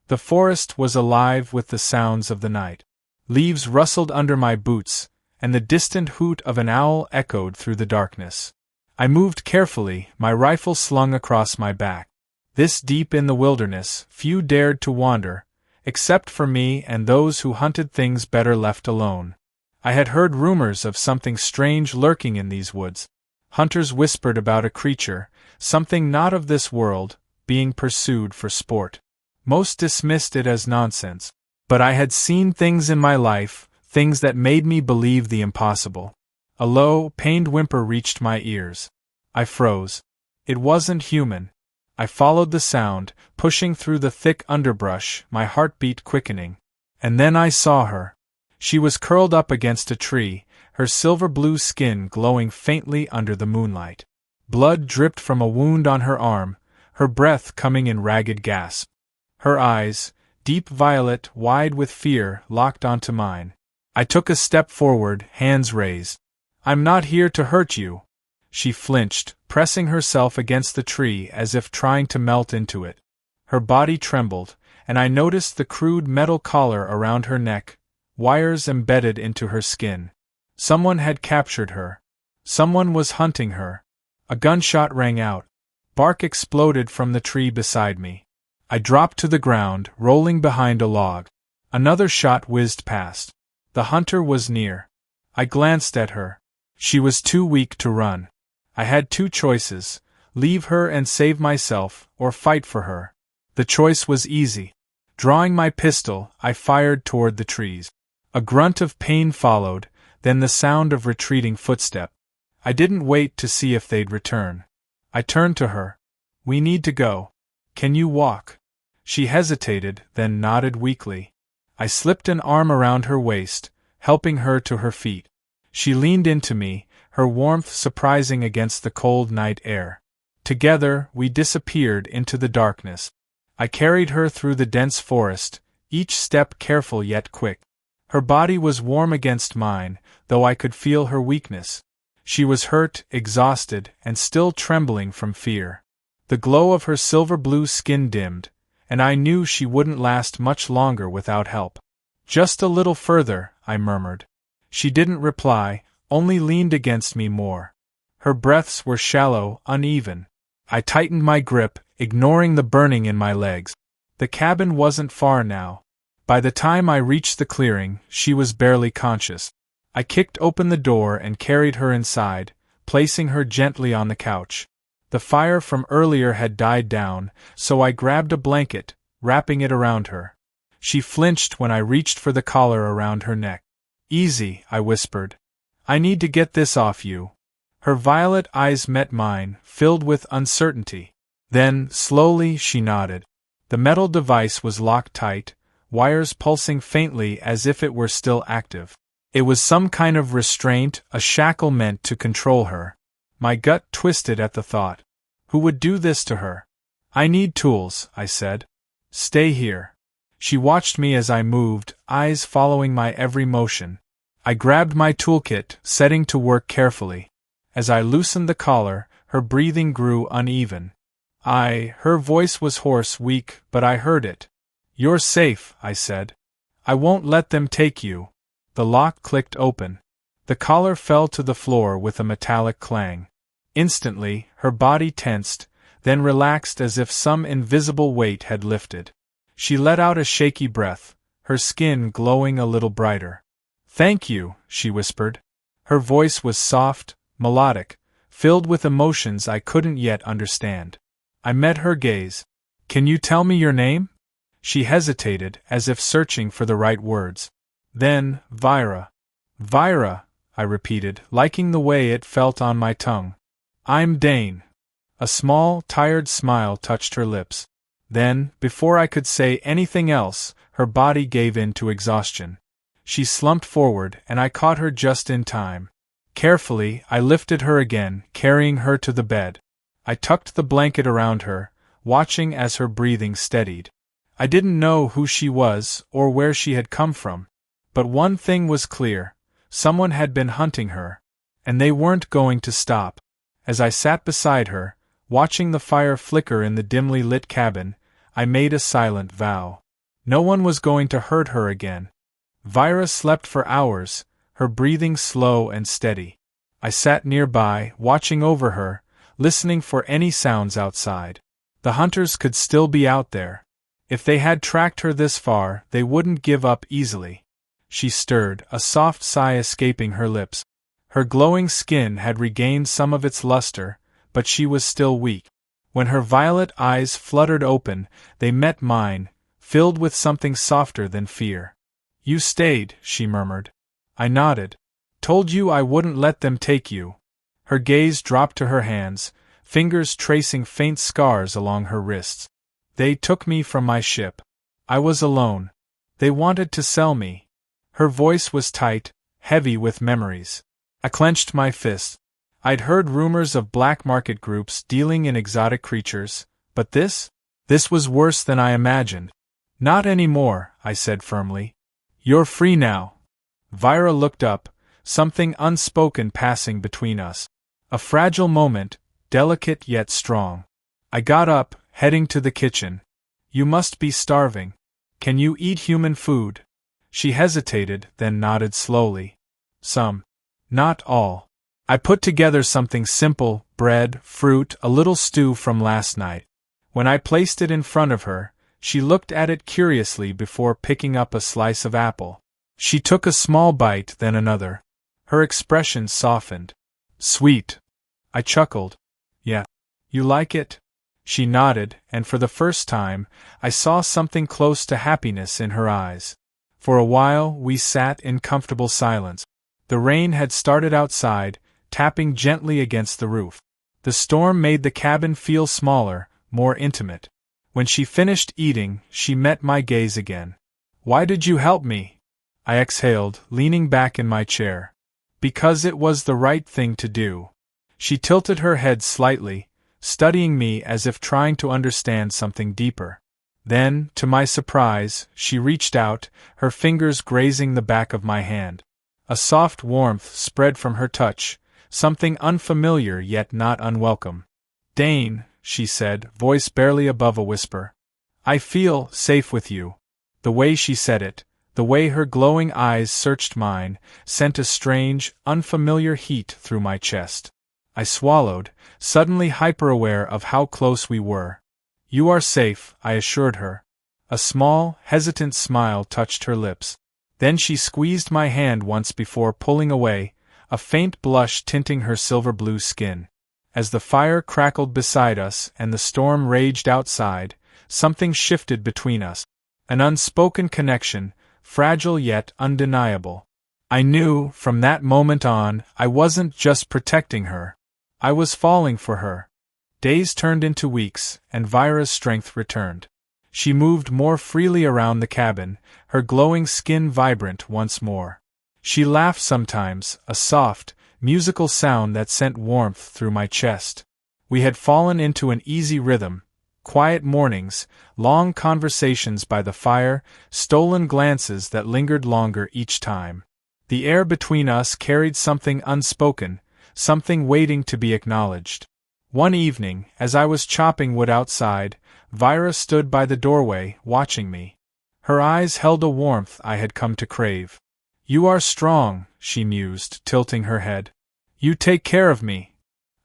The forest was alive with the sounds of the night. Leaves rustled under my boots, and the distant hoot of an owl echoed through the darkness. I moved carefully, my rifle slung across my back. This deep in the wilderness, few dared to wander, except for me and those who hunted things better left alone. I had heard rumors of something strange lurking in these woods. Hunters whispered about a creature, something not of this world, being pursued for sport. Most dismissed it as nonsense. But I had seen things in my life, things that made me believe the impossible. A low, pained whimper reached my ears. I froze. It wasn't human. I followed the sound, pushing through the thick underbrush, my heartbeat quickening. And then I saw her. She was curled up against a tree, her silver-blue skin glowing faintly under the moonlight. Blood dripped from a wound on her arm, her breath coming in ragged gasps. Her eyes, deep violet, wide with fear, locked onto mine. I took a step forward, hands raised. "I'm not here to hurt you." She flinched, pressing herself against the tree as if trying to melt into it. Her body trembled, and I noticed the crude metal collar around her neck, wires embedded into her skin. Someone had captured her. Someone was hunting her. A gunshot rang out. Bark exploded from the tree beside me. I dropped to the ground, rolling behind a log. Another shot whizzed past. The hunter was near. I glanced at her. She was too weak to run. I had two choices: leave her and save myself, or fight for her. The choice was easy. Drawing my pistol, I fired toward the trees. A grunt of pain followed, then the sound of retreating footsteps. I didn't wait to see if they'd return. I turned to her. "We need to go. Can you walk?" She hesitated, then nodded weakly. I slipped an arm around her waist, helping her to her feet. She leaned into me, her warmth surprising against the cold night air. Together, we disappeared into the darkness. I carried her through the dense forest, each step careful yet quick. Her body was warm against mine, though I could feel her weakness. She was hurt, exhausted, and still trembling from fear. The glow of her silver-blue skin dimmed, and I knew she wouldn't last much longer without help. "Just a little further," I murmured. She didn't reply, only leaned against me more. Her breaths were shallow, uneven. I tightened my grip, ignoring the burning in my legs. The cabin wasn't far now. By the time I reached the clearing, she was barely conscious. I kicked open the door and carried her inside, placing her gently on the couch. The fire from earlier had died down, so I grabbed a blanket, wrapping it around her. She flinched when I reached for the collar around her neck. "Easy," I whispered. "I need to get this off you." Her violet eyes met mine, filled with uncertainty. Then, slowly, she nodded. The metal device was locked tight, wires pulsing faintly as if it were still active. It was some kind of restraint, a shackle meant to control her. My gut twisted at the thought. Who would do this to her? "I need tools," I said. "Stay here." She watched me as I moved, eyes following my every motion. I grabbed my toolkit, setting to work carefully. As I loosened the collar, her breathing grew uneven. Her voice was hoarse, weak, but I heard it. "You're safe," I said. "I won't let them take you." The lock clicked open. The collar fell to the floor with a metallic clang. Instantly, her body tensed, then relaxed as if some invisible weight had lifted. She let out a shaky breath, her skin glowing a little brighter. "Thank you," she whispered. Her voice was soft, melodic, filled with emotions I couldn't yet understand. I met her gaze. "Can you tell me your name?" She hesitated, as if searching for the right words. Then, "Vyra." "Vyra," I repeated, liking the way it felt on my tongue. "I'm Dane." A small, tired smile touched her lips. Then, before I could say anything else, her body gave in to exhaustion. She slumped forward, and I caught her just in time. Carefully, I lifted her again, carrying her to the bed. I tucked the blanket around her, watching as her breathing steadied. I didn't know who she was, or where she had come from. But one thing was clear: someone had been hunting her, and they weren't going to stop. As I sat beside her, watching the fire flicker in the dimly lit cabin, I made a silent vow. No one was going to hurt her again. Vira slept for hours, her breathing slow and steady. I sat nearby, watching over her, listening for any sounds outside. The hunters could still be out there. If they had tracked her this far, they wouldn't give up easily. She stirred, a soft sigh escaping her lips. Her glowing skin had regained some of its luster, but she was still weak. When her violet eyes fluttered open, they met mine, filled with something softer than fear. "You stayed," she murmured. I nodded. "Told you I wouldn't let them take you." Her gaze dropped to her hands, fingers tracing faint scars along her wrists. "They took me from my ship. I was alone. They wanted to sell me." Her voice was tight, heavy with memories. I clenched my fist. I'd heard rumors of black market groups dealing in exotic creatures, but this was worse than I imagined. "Not anymore," I said firmly. "You're free now." Vira looked up, something unspoken passing between us. A fragile moment, delicate yet strong. I got up, heading to the kitchen. "You must be starving. Can you eat human food?" She hesitated, then nodded slowly. "Some. Not all." I put together something simple: bread, fruit, a little stew from last night. When I placed it in front of her, she looked at it curiously before picking up a slice of apple. She took a small bite, then another. Her expression softened. "Sweet." I chuckled. "Yeah. You like it?" She nodded, and for the first time, I saw something close to happiness in her eyes. For a while, we sat in comfortable silence. The rain had started outside, tapping gently against the roof. The storm made the cabin feel smaller, more intimate. When she finished eating, she met my gaze again. "Why did you help me?" I exhaled, leaning back in my chair. "Because it was the right thing to do." She tilted her head slightly, studying me as if trying to understand something deeper. Then, to my surprise, she reached out, her fingers grazing the back of my hand. A soft warmth spread from her touch, something unfamiliar yet not unwelcome. "Dane," she said, voice barely above a whisper. "I feel safe with you." The way she said it, the way her glowing eyes searched mine, sent a strange, unfamiliar heat through my chest. I swallowed, suddenly hyper-aware of how close we were. "You are safe," I assured her. A small, hesitant smile touched her lips. Then she squeezed my hand once before pulling away, a faint blush tinting her silver-blue skin. As the fire crackled beside us and the storm raged outside, something shifted between us. An unspoken connection, fragile yet undeniable. I knew, from that moment on, I wasn't just protecting her. I was falling for her. Days turned into weeks, and Vira's strength returned. She moved more freely around the cabin, her glowing skin vibrant once more. She laughed sometimes, a soft, musical sound that sent warmth through my chest. We had fallen into an easy rhythm: quiet mornings, long conversations by the fire, stolen glances that lingered longer each time. The air between us carried something unspoken, something waiting to be acknowledged. One evening, as I was chopping wood outside, Vira stood by the doorway, watching me. Her eyes held a warmth I had come to crave. "You are strong," she mused, tilting her head. "You take care of me."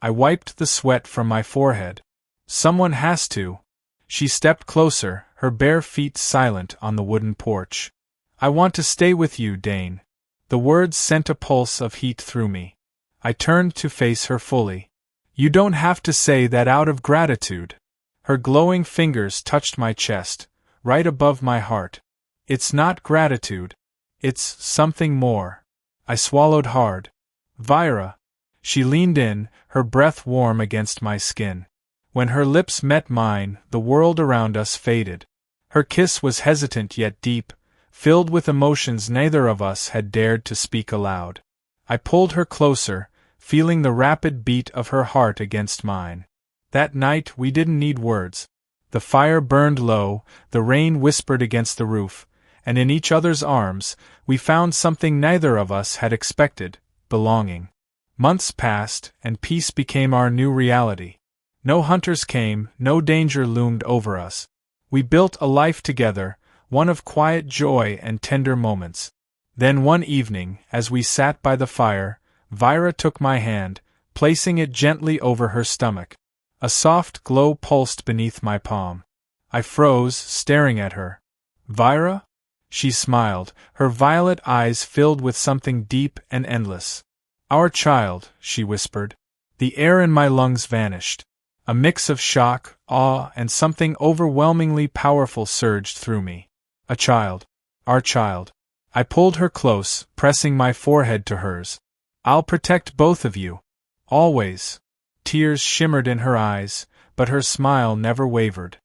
I wiped the sweat from my forehead. "Someone has to." She stepped closer, her bare feet silent on the wooden porch. "I want to stay with you, Dane." The words sent a pulse of heat through me. I turned to face her fully. "You don't have to say that out of gratitude." Her glowing fingers touched my chest, right above my heart. "It's not gratitude. It's something more." I swallowed hard. "Vira." She leaned in, her breath warm against my skin. When her lips met mine, the world around us faded. Her kiss was hesitant yet deep, filled with emotions neither of us had dared to speak aloud. I pulled her closer, feeling the rapid beat of her heart against mine. That night we didn't need words. The fire burned low, the rain whispered against the roof, and in each other's arms, we found something neither of us had expected: belonging. Months passed, and peace became our new reality. No hunters came, no danger loomed over us. We built a life together, one of quiet joy and tender moments. Then one evening, as we sat by the fire, Vira took my hand, placing it gently over her stomach. A soft glow pulsed beneath my palm. I froze, staring at her. "Vira?" She smiled, her violet eyes filled with something deep and endless. "Our child," she whispered. The air in my lungs vanished. A mix of shock, awe, and something overwhelmingly powerful surged through me. A child. Our child. I pulled her close, pressing my forehead to hers. "I'll protect both of you. Always." Tears shimmered in her eyes, but her smile never wavered.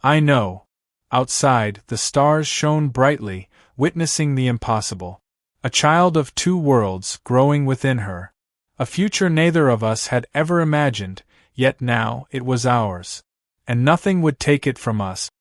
"I know." Outside, the stars shone brightly, witnessing the impossible. A child of two worlds growing within her. A future neither of us had ever imagined, yet now it was ours. And nothing would take it from us,